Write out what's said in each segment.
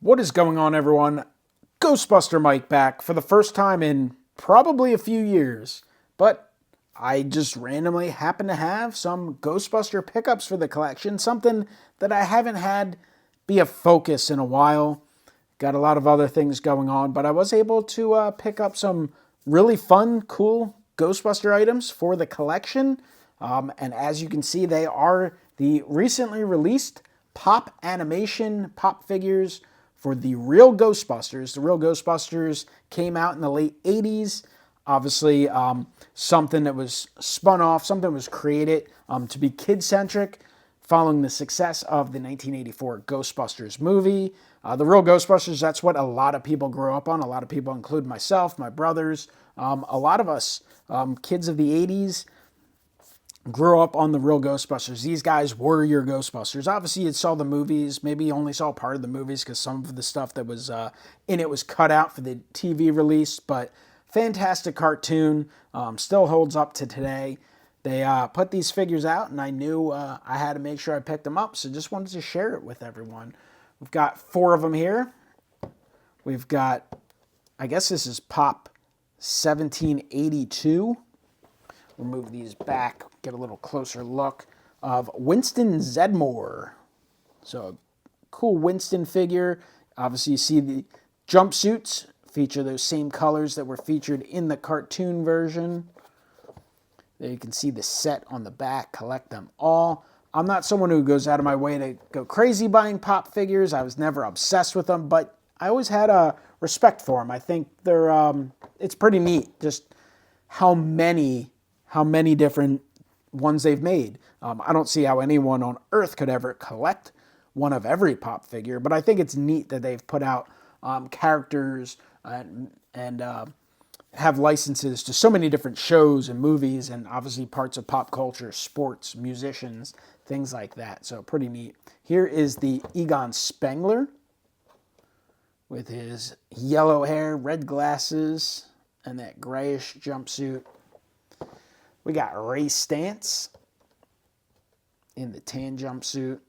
What is going on, everyone? Ghostbuster Mike back for the first time in probably a few years. But I just randomly happen to have some Ghostbuster pickups for the collection, something that I haven't had be a focus in a while. Got a lot of other things going on, but I was able to pick up some really fun, cool Ghostbuster items for the collection. And as you can see, they are the recently released pop animation pop figures for the real Ghostbusters. The real Ghostbusters came out in the late 80s. Obviously, something that was spun off, something was created to be kid-centric following the success of the 1984 Ghostbusters movie. The real Ghostbusters, that's what a lot of people grew up on. A lot of people, include myself, my brothers, a lot of us kids of the 80s, grew up on the real Ghostbusters. These guys were your Ghostbusters. Obviously, you saw the movies. Maybe you only saw part of the movies because some of the stuff that was in it was cut out for the TV release. But fantastic cartoon. Still holds up to today. They put these figures out, and I knew I had to make sure I picked them up. So just wanted to share it with everyone. We've got 4 of them here. We've got, I guess this is Pop 1782. We'll move these back, get a little closer look of Winston Zedmore. So a cool Winston figure. Obviously, you see the jumpsuits feature those same colors that were featured in the cartoon version. There you can see the set on the back. Collect them all. I'm not someone who goes out of my way to go crazy buying pop figures. I was never obsessed with them, but I always had a respect for them. I think they're it's pretty neat just how many different ones they've made. I don't see how anyone on Earth could ever collect one of every pop figure, but I think it's neat that they've put out characters and have licenses to so many different shows and movies and obviously parts of pop culture, sports, musicians, things like that. So pretty neat. Here is the Egon Spengler with his yellow hair, red glasses, and that grayish jumpsuit. We got Ray Stantz in the tan jumpsuit.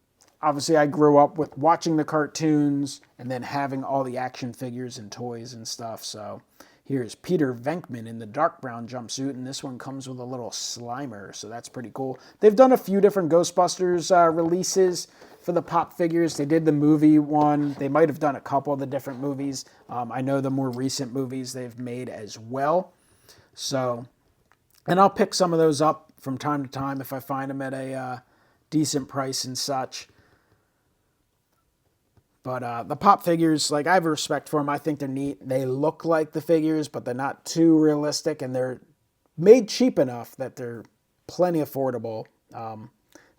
Obviously, I grew up with watching the cartoons and then having all the action figures and toys and stuff. So here's Peter Venkman in the dark brown jumpsuit, and this one comes with a little Slimer, so that's pretty cool. They've done a few different Ghostbusters releases for the pop figures. They did the movie one. They might have done a couple of the different movies. I know the more recent movies they've made as well. So, and I'll pick some of those up from time to time if I find them at a decent price and such. But the pop figures, like, I have respect for them. I think they're neat. They look like the figures, but they're not too realistic, and they're made cheap enough that they're plenty affordable.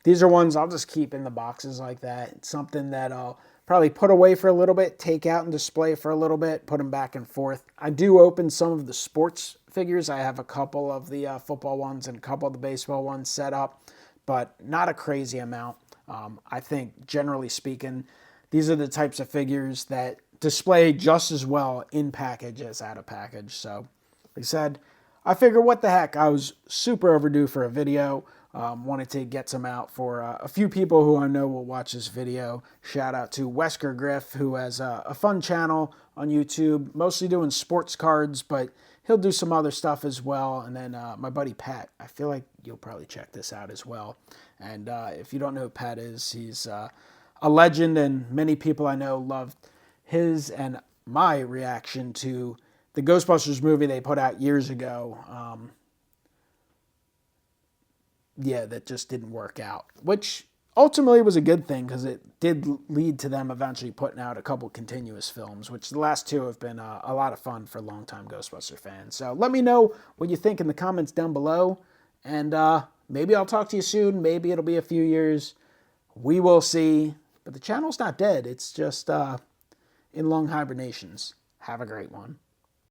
These are ones I'll just keep in the boxes like that. It's something that I'll probably put away for a little bit, take out and display for a little bit, put them back and forth. I do open some of the sports figures. I have a couple of the football ones and a couple of the baseball ones set up, but not a crazy amount. I think, generally speaking, these are the types of figures that display just as well in package as out of package. So, like I said, I figured what the heck, I was super overdue for a video. Wanted to get some out for a few people who I know will watch this video. Shout out to Wesker Griff, who has a fun channel on YouTube, mostly doing sports cards, but he'll do some other stuff as well. And then my buddy Pat, I feel like you'll probably check this out as well. And if you don't know who Pat is, he's a legend, and many people I know loved his and my reaction to the Ghostbusters movie they put out years ago. That just didn't work out, which ultimately was a good thing because it did lead to them eventually putting out a couple continuous films, which the last 2 have been a lot of fun for longtime Ghostbuster fans. So let me know what you think in the comments down below, and maybe I'll talk to you soon. Maybe it'll be a few years. We will see. But the channel's not dead. It's just in long hibernations. Have a great one.